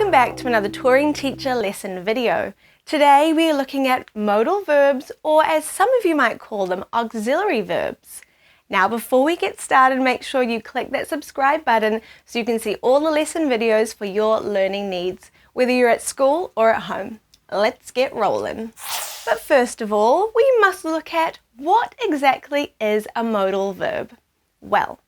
Welcome back to another Touring Teacher lesson video. Today we are looking at modal verbs, or as some of you might call them, auxiliary verbs. Now before we get started, make sure you click that subscribe button so you can see all the lesson videos for your learning needs, whether you're at school or at home. Let's get rolling. But first of all, we must look at what exactly is a modal verb. Well,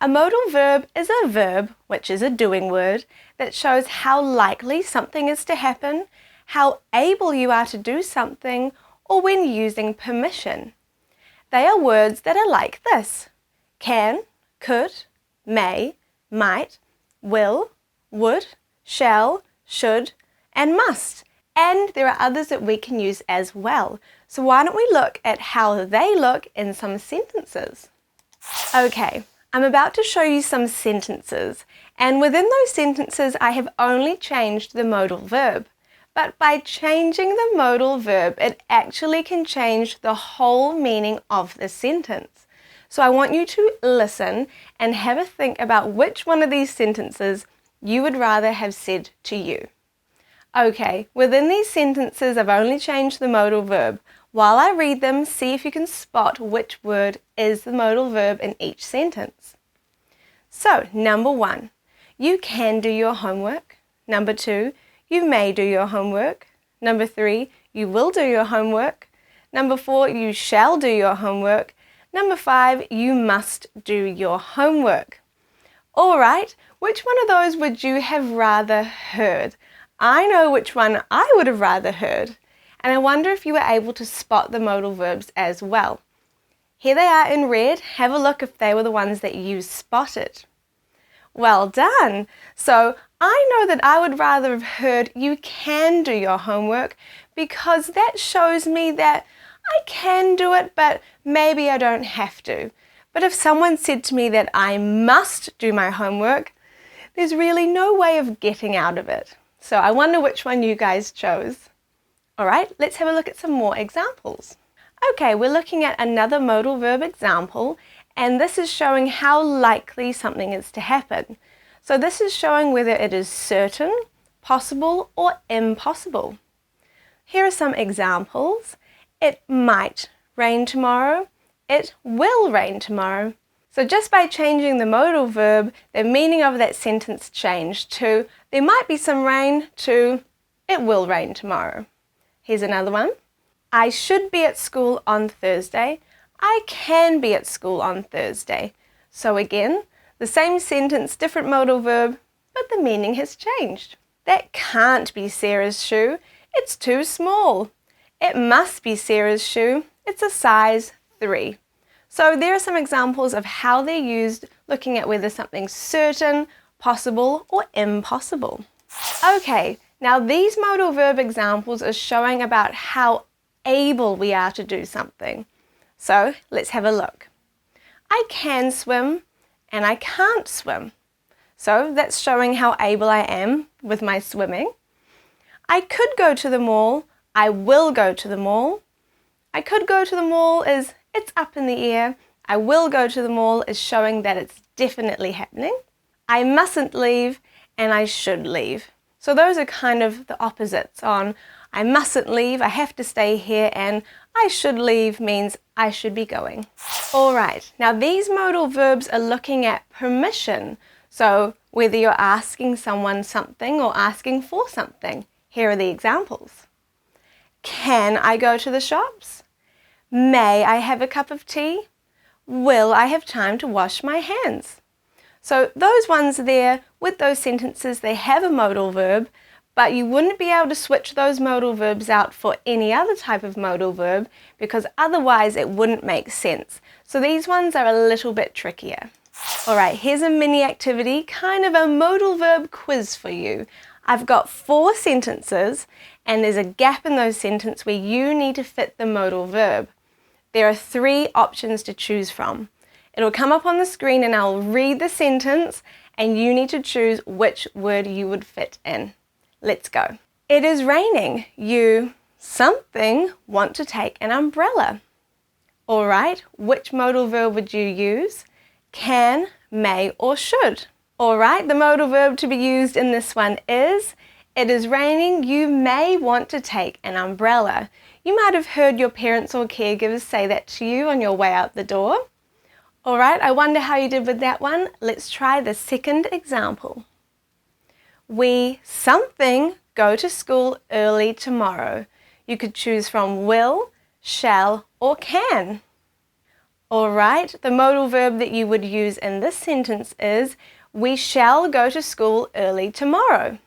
a modal verb is a verb, which is a doing word, that shows how likely something is to happen, how able you are to do something, or when using permission. They are words that are like this: can, could, may, might, will, would, shall, should, and must. And there are others that we can use as well. So why don't we look at how they look in some sentences? Okay. I'm about to show you some sentences, and within those sentences I have only changed the modal verb. But by changing the modal verb, it actually can change the whole meaning of the sentence. So I want you to listen and have a think about which one of these sentences you would rather have said to you. Okay, within these sentences I've only changed the modal verb. While I read them, see if you can spot which word is the modal verb in each sentence. So, number 1, you can do your homework. Number 2, you may do your homework. Number 3, you will do your homework. Number 4, you shall do your homework. Number 5, you must do your homework. Alright, which one of those would you have rather heard? I know which one I would have rather heard. And I wonder if you were able to spot the modal verbs as well. Here they are in red. Have a look if they were the ones that you spotted. Well done! So I know that I would rather have heard you can do your homework, because that shows me that I can do it, but maybe I don't have to. But if someone said to me that I must do my homework, there's really no way of getting out of it. So I wonder which one you guys chose. Alright, let's have a look at some more examples. Okay, we're looking at another modal verb example, and this is showing how likely something is to happen. So this is showing whether it is certain, possible, or impossible. Here are some examples. It might rain tomorrow. It will rain tomorrow. So just by changing the modal verb, the meaning of that sentence changed to there might be some rain to it will rain tomorrow. Here's another one. I should be at school on Thursday. I can be at school on Thursday. So again, the same sentence, different modal verb, but the meaning has changed. That can't be Sarah's shoe. It's too small. It must be Sarah's shoe. It's a size 3. So there are some examples of how they're used, looking at whether something's certain, possible, or impossible. Okay. Now these modal verb examples are showing about how able we are to do something. So let's have a look. I can swim and I can't swim. So that's showing how able I am with my swimming. I could go to the mall. I will go to the mall. I could go to the mall is it's up in the air. I will go to the mall is showing that it's definitely happening. I mustn't leave and I should leave. So those are kind of the opposites on I mustn't leave, I have to stay here, and I should leave means I should be going. Alright, now these modal verbs are looking at permission. So whether you're asking someone something or asking for something. Here are the examples. Can I go to the shops? May I have a cup of tea? Will I have time to wash my hands? So those ones there, with those sentences, they have a modal verb, but you wouldn't be able to switch those modal verbs out for any other type of modal verb, because otherwise it wouldn't make sense. So these ones are a little bit trickier. Alright, here's a mini activity, kind of a modal verb quiz for you. I've got 4 sentences, and there's a gap in those sentences where you need to fit the modal verb. There are 3 options to choose from. It'll come up on the screen and I'll read the sentence and you need to choose which word you would fit in. Let's go. It is raining. You something want to take an umbrella. Alright, which modal verb would you use? Can, may, or should? Alright, the modal verb to be used in this one is, it is raining, you may want to take an umbrella. You might have heard your parents or caregivers say that to you on your way out the door. Alright, I wonder how you did with that one. Let's try the second example. We something go to school early tomorrow. You could choose from will, shall, or can. Alright, the modal verb that you would use in this sentence is, we shall go to school early tomorrow.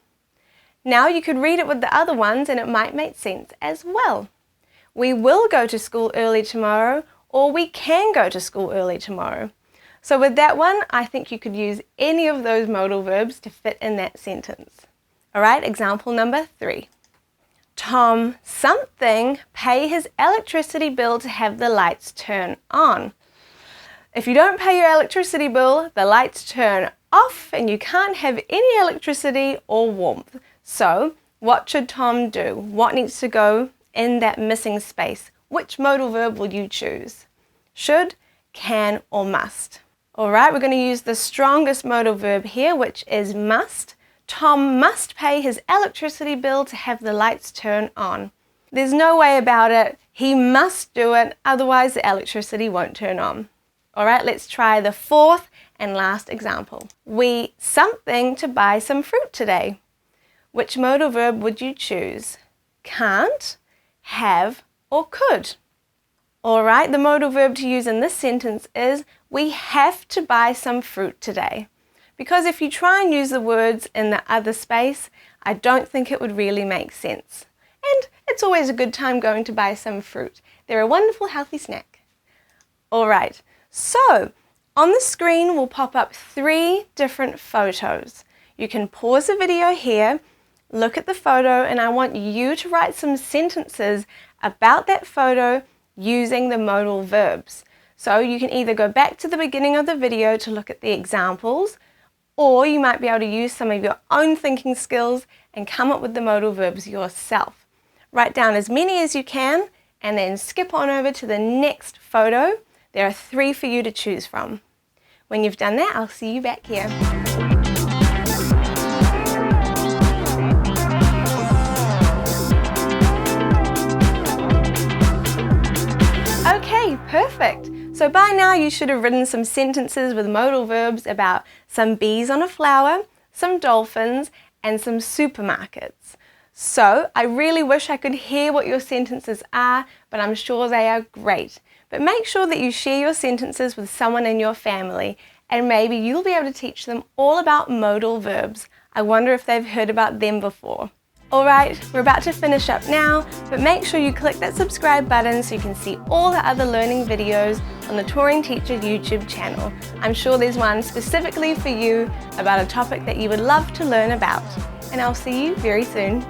Now you could read it with the other ones and it might make sense as well. We will go to school early tomorrow, or we can go to school early tomorrow. So with that one, I think you could use any of those modal verbs to fit in that sentence. Alright, example number 3. Tom something pay his electricity bill to have the lights turn on. If you don't pay your electricity bill, the lights turn off and you can't have any electricity or warmth. So what should Tom do? What needs to go in that missing space? Which modal verb will you choose? Should, can, or must? Alright, we're going to use the strongest modal verb here, which is must. Tom must pay his electricity bill to have the lights turn on. There's no way about it. He must do it, otherwise the electricity won't turn on. Alright, let's try the fourth and last example. We something to buy some fruit today. Which modal verb would you choose? Can't, have, or could? Alright, the modal verb to use in this sentence is, we have to buy some fruit today. Because if you try and use the words in the other space, I don't think it would really make sense. And it's always a good time going to buy some fruit. They're a wonderful healthy snack. Alright, so on the screen will pop up 3 different photos. You can pause the video here, look at the photo, and I want you to write some sentences about that photo using the modal verbs. So you can either go back to the beginning of the video to look at the examples, or you might be able to use some of your own thinking skills and come up with the modal verbs yourself. Write down as many as you can and then skip on over to the next photo. There are 3 for you to choose from. When you've done that, I'll see you back here. Okay, perfect. So by now you should have written some sentences with modal verbs about some bees on a flower, some dolphins, and some supermarkets. So I really wish I could hear what your sentences are, but I'm sure they are great. But make sure that you share your sentences with someone in your family, and maybe you'll be able to teach them all about modal verbs. I wonder if they've heard about them before. Alright, we're about to finish up now, but make sure you click that subscribe button so you can see all the other learning videos on the Touring Teacher YouTube channel. I'm sure there's one specifically for you about a topic that you would love to learn about. And I'll see you very soon.